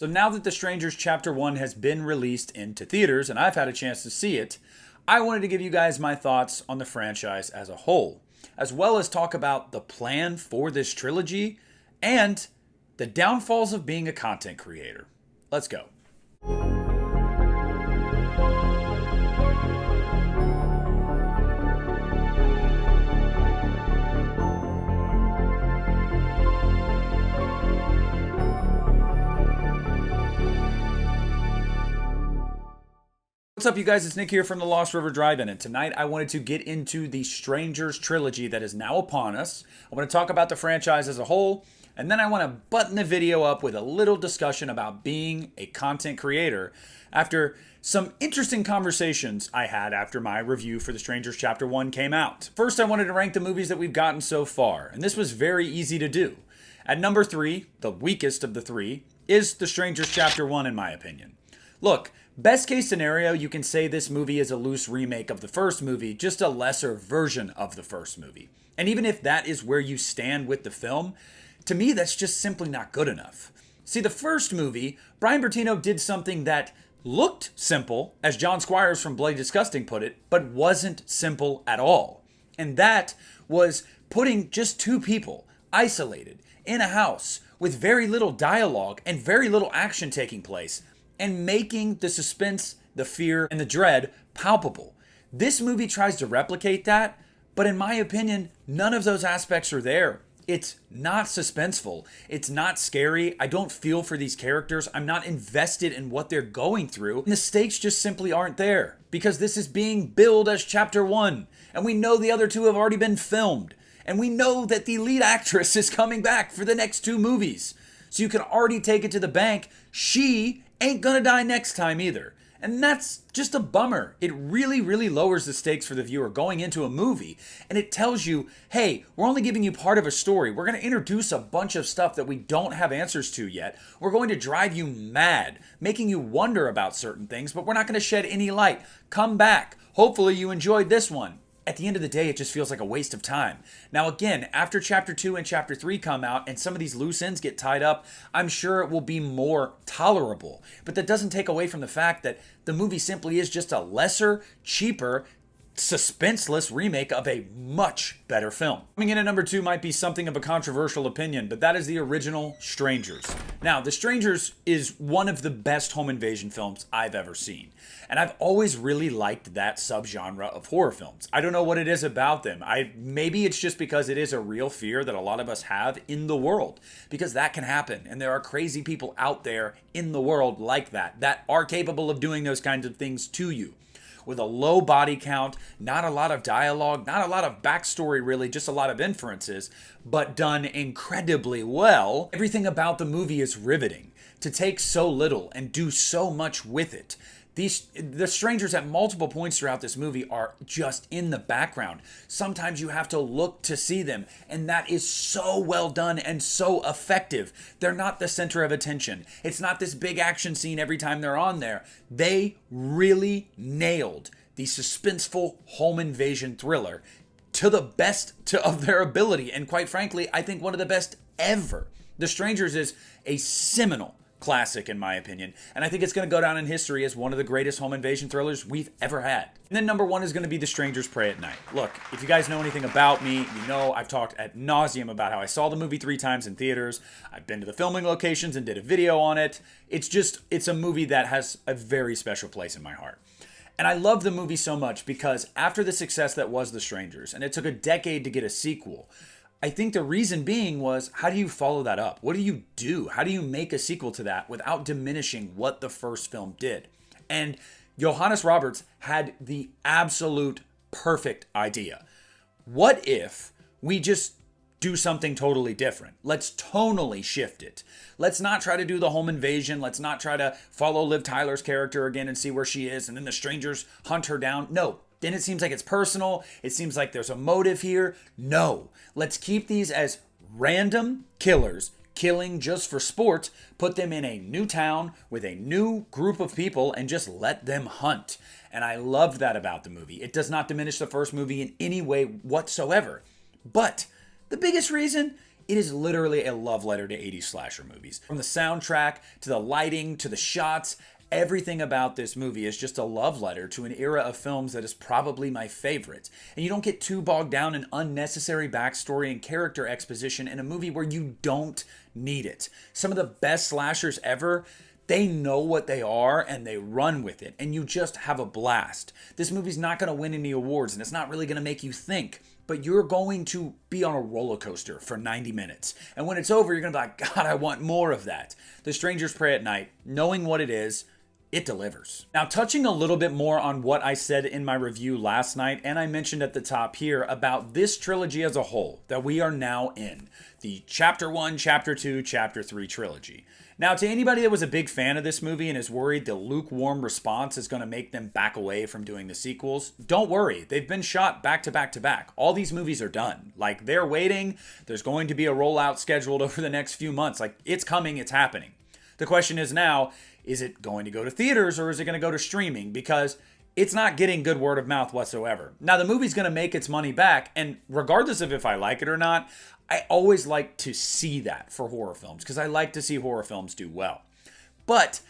So now that The Strangers Chapter 1 has been released into theaters and I've had a chance to see it, I wanted to give you guys my thoughts on the franchise as a whole, as well as talk about the plan for this trilogy and the downfalls of being a content creator. Let's go. What's up, you guys? It's Nick here from the Lost River Drive-In, and tonight I wanted to get into the Strangers trilogy that is now upon us. I want to talk about the franchise as a whole, and then I want to button the video up with a little discussion about being a content creator after some interesting conversations I had after my review for The Strangers Chapter 1 came out. First, I wanted to rank the movies that we've gotten so far, and this was very easy to do. At number 3, the weakest of the three, is The Strangers Chapter 1 in my opinion. Look, best case scenario, you can say this movie is a loose remake of the first movie, just a lesser version of the first movie. And even if that is where you stand with the film, to me that's just simply not good enough. See, the first movie, Brian Bertino did something that looked simple, as John Squires from Bloody Disgusting put it, but wasn't simple at all. And that was putting just two people, isolated, in a house, with very little dialogue and very little action taking place, and making the suspense, the fear, and the dread palpable. This movie tries to replicate that, but in my opinion, none of those aspects are there. It's not suspenseful. It's not scary. I don't feel for these characters. I'm not invested in what they're going through. And the stakes just simply aren't there because this is being billed as Chapter 1. And we know the other two have already been filmed. And we know that the lead actress is coming back for the next two movies. So you can already take it to the bank. She ain't gonna die next time either. And that's just a bummer. It really, really lowers the stakes for the viewer going into a movie. And it tells you, hey, we're only giving you part of a story. We're gonna introduce a bunch of stuff that we don't have answers to yet. We're going to drive you mad, making you wonder about certain things, but we're not gonna shed any light. Come back. Hopefully you enjoyed this one. At the end of the day, it just feels like a waste of time. Now again, after Chapter 2 and Chapter 3 come out and some of these loose ends get tied up, I'm sure it will be more tolerable. But that doesn't take away from the fact that the movie simply is just a lesser, cheaper, suspenseless remake of a much better film. Coming in at number 2 might be something of a controversial opinion, but that is the original Strangers. Now, The Strangers is one of the best home invasion films I've ever seen. And I've always really liked that subgenre of horror films. I don't know what it is about them. Maybe it's just because it is a real fear that a lot of us have in the world. Because that can happen. And there are crazy people out there in the world like that are capable of doing those kinds of things to you. With a low body count, not a lot of dialogue, not a lot of backstory really, just a lot of inferences, but done incredibly well. Everything about the movie is riveting. To take so little and do so much with it. The strangers at multiple points throughout this movie are just in the background. Sometimes you have to look to see them, and that is so well done and so effective. They're not the center of attention. It's not this big action scene every time they're on there. They really nailed the suspenseful home invasion thriller to the best of their ability, and quite frankly, I think one of the best ever. The Strangers is a seminal classic in my opinion, and I think it's going to go down in history as one of the greatest home invasion thrillers we've ever had. And then number 1 is going to be The Strangers Prey at Night. Look, if you guys know anything about me, you know I've talked ad nauseum about how I saw the movie 3 times in theaters. I've been to the filming locations and did a video on it. It's a movie that has a very special place in my heart. And I love the movie so much because after the success that was The Strangers, and it took a decade to get a sequel, I think the reason being was, how do you follow that up? What do you do? How do you make a sequel to that without diminishing what the first film did? And Johannes Roberts had the absolute perfect idea. What if we just do something totally different? Let's tonally shift it. Let's not try to do the home invasion. Let's not try to follow Liv Tyler's character again and see where she is, and then the strangers hunt her down. No. Then it seems like it's personal. It seems like there's a motive here. No. Let's keep these as random killers killing just for sport. Put them in a new town with a new group of people and just let them hunt. And I love that about the movie. It does not diminish the first movie in any way whatsoever. But the biggest reason It is literally a love letter to 80s slasher movies. From the soundtrack, to the lighting, to the shots, everything about this movie is just a love letter to an era of films that is probably my favorite. And you don't get too bogged down in unnecessary backstory and character exposition in a movie where you don't need it. Some of the best slashers ever, they know what they are and they run with it, and you just have a blast. This movie's not going to win any awards, and it's not really going to make you think, but you're going to be on a roller coaster for 90 minutes. And when it's over, you're going to be like, God, I want more of that. The Strangers Pray at Night, knowing what it is, it delivers. Now, touching a little bit more on what I said in my review last night, and I mentioned at the top here about this trilogy as a whole that we are now in, the Chapter 1, Chapter 2, Chapter 3 trilogy. Now, to anybody that was a big fan of this movie and is worried the lukewarm response is going to make them back away from doing the sequels, don't worry. They've been shot back to back to back. All these movies are done. Like, they're waiting. There's going to be a rollout scheduled over the next few months. Like, it's coming. It's happening. The question is now, is it going to go to theaters or is it going to go to streaming? Because it's not getting good word of mouth whatsoever. Now, the movie's going to make its money back, and regardless of if I like it or not, I always like to see that for horror films because I like to see horror films do well. But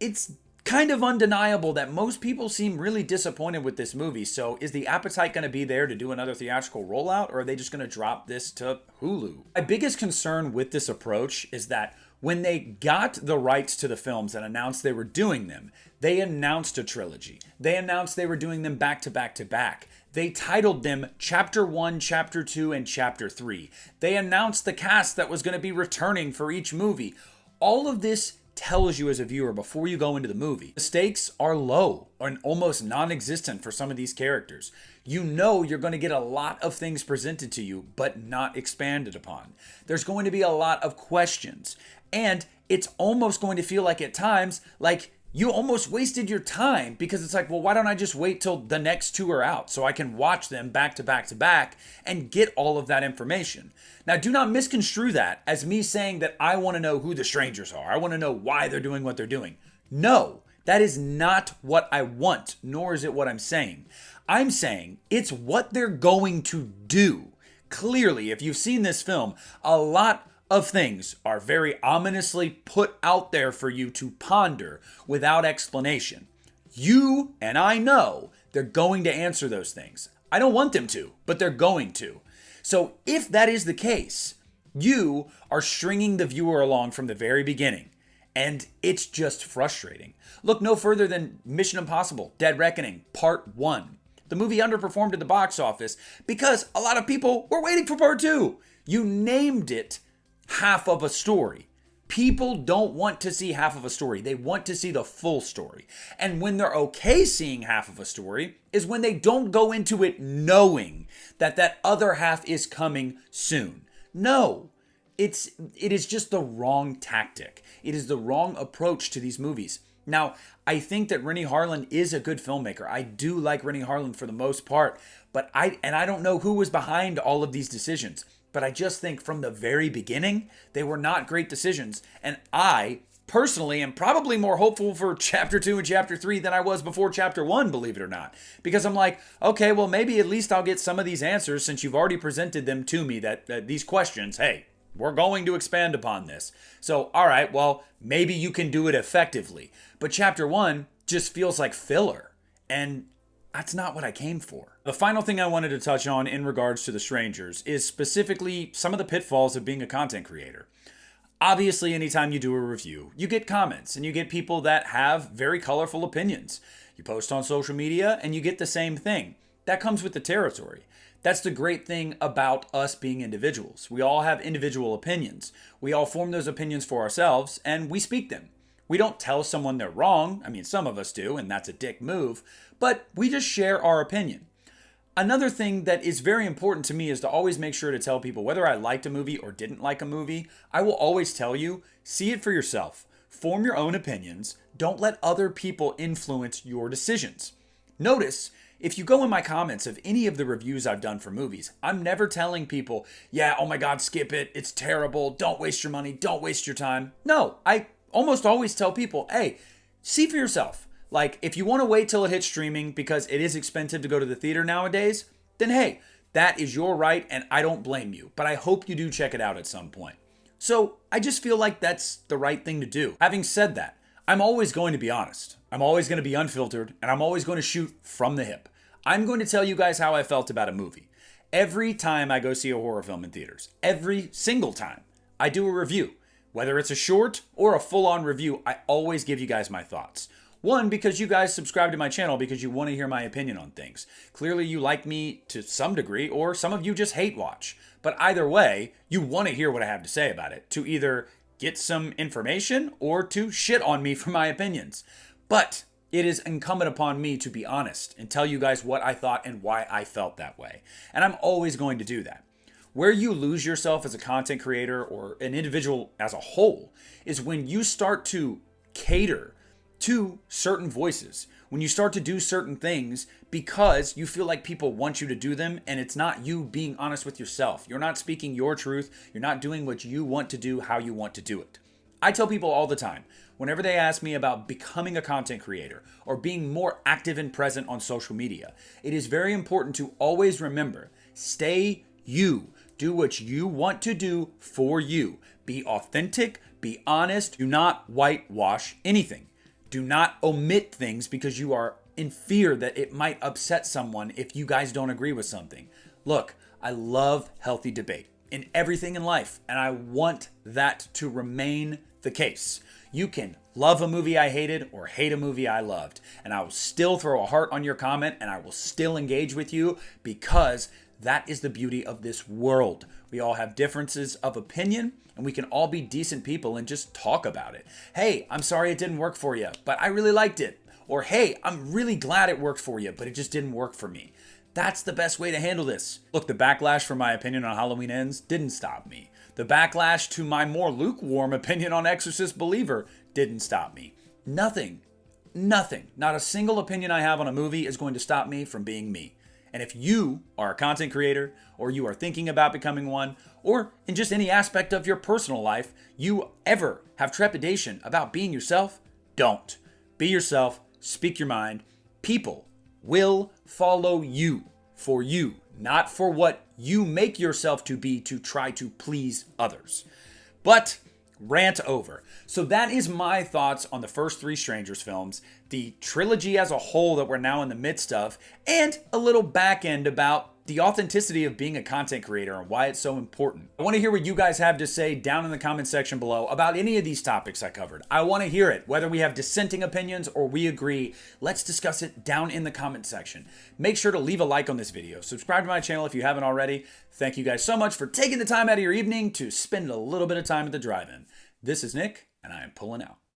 it's kind of undeniable that most people seem really disappointed with this movie. So is the appetite going to be there to do another theatrical rollout, or are they just going to drop this to Hulu? My biggest concern with this approach is that when they got the rights to the films and announced they were doing them, they announced a trilogy. They announced they were doing them back to back to back. They titled them Chapter 1, Chapter 2, and Chapter 3. They announced the cast that was going to be returning for each movie. All of this tells you as a viewer before you go into the movie. The stakes are low and almost non-existent for some of these characters. You know you're going to get a lot of things presented to you, but not expanded upon. There's going to be a lot of questions. And it's almost going to feel like at times, like you almost wasted your time because it's like, well, why don't I just wait till the next two are out so I can watch them back to back to back and get all of that information. Now, do not misconstrue that as me saying that I want to know who the strangers are. I want to know why they're doing what they're doing. No, that is not what I want, nor is it what I'm saying. I'm saying it's what they're going to do. Clearly, if you've seen this film, a lot of things are very ominously put out there for you to ponder without explanation. You and I know they're going to answer those things. I don't want them to, but they're going to. So if that is the case, you are stringing the viewer along from the very beginning, and it's just frustrating. Look no further than Mission Impossible: Dead Reckoning Part 1. The movie underperformed at the box office because a lot of people were waiting for Part 2. You named it half of a story. People don't want to see half of a story. They want to see the full story. And when they're okay seeing half of a story is when they don't go into it knowing that that other half is coming soon. No, it is just the wrong tactic. It is the wrong approach to these movies. Now, I think that Renny Harlin is a good filmmaker. I do like Renny Harlin for the most part, but I don't know who was behind all of these decisions. But I just think from the very beginning, they were not great decisions. And I personally am probably more hopeful for Chapter 2 and Chapter 3 than I was before Chapter 1, believe it or not. Because I'm like, okay, well, maybe at least I'll get some of these answers since you've already presented them to me, that these questions, hey, we're going to expand upon this. So, all right, well, maybe you can do it effectively. But Chapter 1 just feels like filler. And that's not what I came for. The final thing I wanted to touch on in regards to The Strangers is specifically some of the pitfalls of being a content creator. Obviously, anytime you do a review, you get comments and you get people that have very colorful opinions. You post on social media and you get the same thing. That comes with the territory. That's the great thing about us being individuals. We all have individual opinions. We all form those opinions for ourselves and we speak them. We don't tell someone they're wrong. I mean, some of us do, and that's a dick move, but we just share our opinion. Another thing that is very important to me is to always make sure to tell people whether I liked a movie or didn't like a movie. I will always tell you, see it for yourself. Form your own opinions. Don't let other people influence your decisions. Notice, if you go in my comments of any of the reviews I've done for movies, I'm never telling people, yeah, oh my God, skip it. It's terrible. Don't waste your money. Don't waste your time. No, I almost always tell people, hey, see for yourself. Like, if you want to wait till it hits streaming because it is expensive to go to the theater nowadays, then hey, That is your right, and I don't blame you, but I hope you do check it out at some point. So I just feel like that's the right thing to do. Having said that, I'm always going to be honest. I'm always going to be unfiltered, and I'm always going to shoot from the hip. I'm going to tell you guys how I felt about a movie. Every time I go see a horror film in theaters, every single time, I do a review. Whether it's a short or a full-on review, I always give you guys my thoughts. One, because you guys subscribe to my channel because you want to hear my opinion on things. Clearly you like me to some degree, or some of you just hate watch. But either way, you want to hear what I have to say about it, to either get some information or to shit on me for my opinions. But it is incumbent upon me to be honest and tell you guys what I thought and why I felt that way. And I'm always going to do that. Where you lose yourself as a content creator or an individual as a whole is when you start to cater to certain voices, when you start to do certain things because you feel like people want you to do them, and it's not you being honest with yourself. You're not speaking your truth. You're not doing what you want to do, how you want to do it. I tell people all the time, whenever they ask me about becoming a content creator or being more active and present on social media, it is very important to always remember, stay you. Do what you want to do for you. Be authentic, be honest, do not whitewash anything. Do not omit things because you are in fear that it might upset someone if you guys don't agree with something. Look, I love healthy debate in everything in life, and I want that to remain the case. You can love a movie I hated or hate a movie I loved, and I will still throw a heart on your comment, and I will still engage with you because that is the beauty of this world. We all have differences of opinion, and we can all be decent people and just talk about it. Hey, I'm sorry it didn't work for you, but I really liked it. Or hey, I'm really glad it worked for you, but it just didn't work for me. That's the best way to handle this. Look, the backlash for my opinion on Halloween Ends didn't stop me. The backlash to my more lukewarm opinion on Exorcist Believer didn't stop me. Nothing, not a single opinion I have on a movie is going to stop me from being me. And if you are a content creator, or you are thinking about becoming one, or in just any aspect of your personal life, you ever have trepidation about being yourself, don't. Be yourself, speak your mind. People will follow you for you, not for what you make yourself to be to try to please others. But rant over. So that is my thoughts on the first three Strangers films, the trilogy as a whole that we're now in the midst of, and a little back end about the authenticity of being a content creator and why it's so important. I want to hear what you guys have to say down in the comment section below about any of these topics I covered. I want to hear it, whether we have dissenting opinions or we agree. Let's discuss it down in the comment section. Make sure to leave a like on this video. Subscribe to my channel if you haven't already. Thank you guys so much for taking the time out of your evening to spend a little bit of time at the drive-in. This is Nick, and I am pulling out.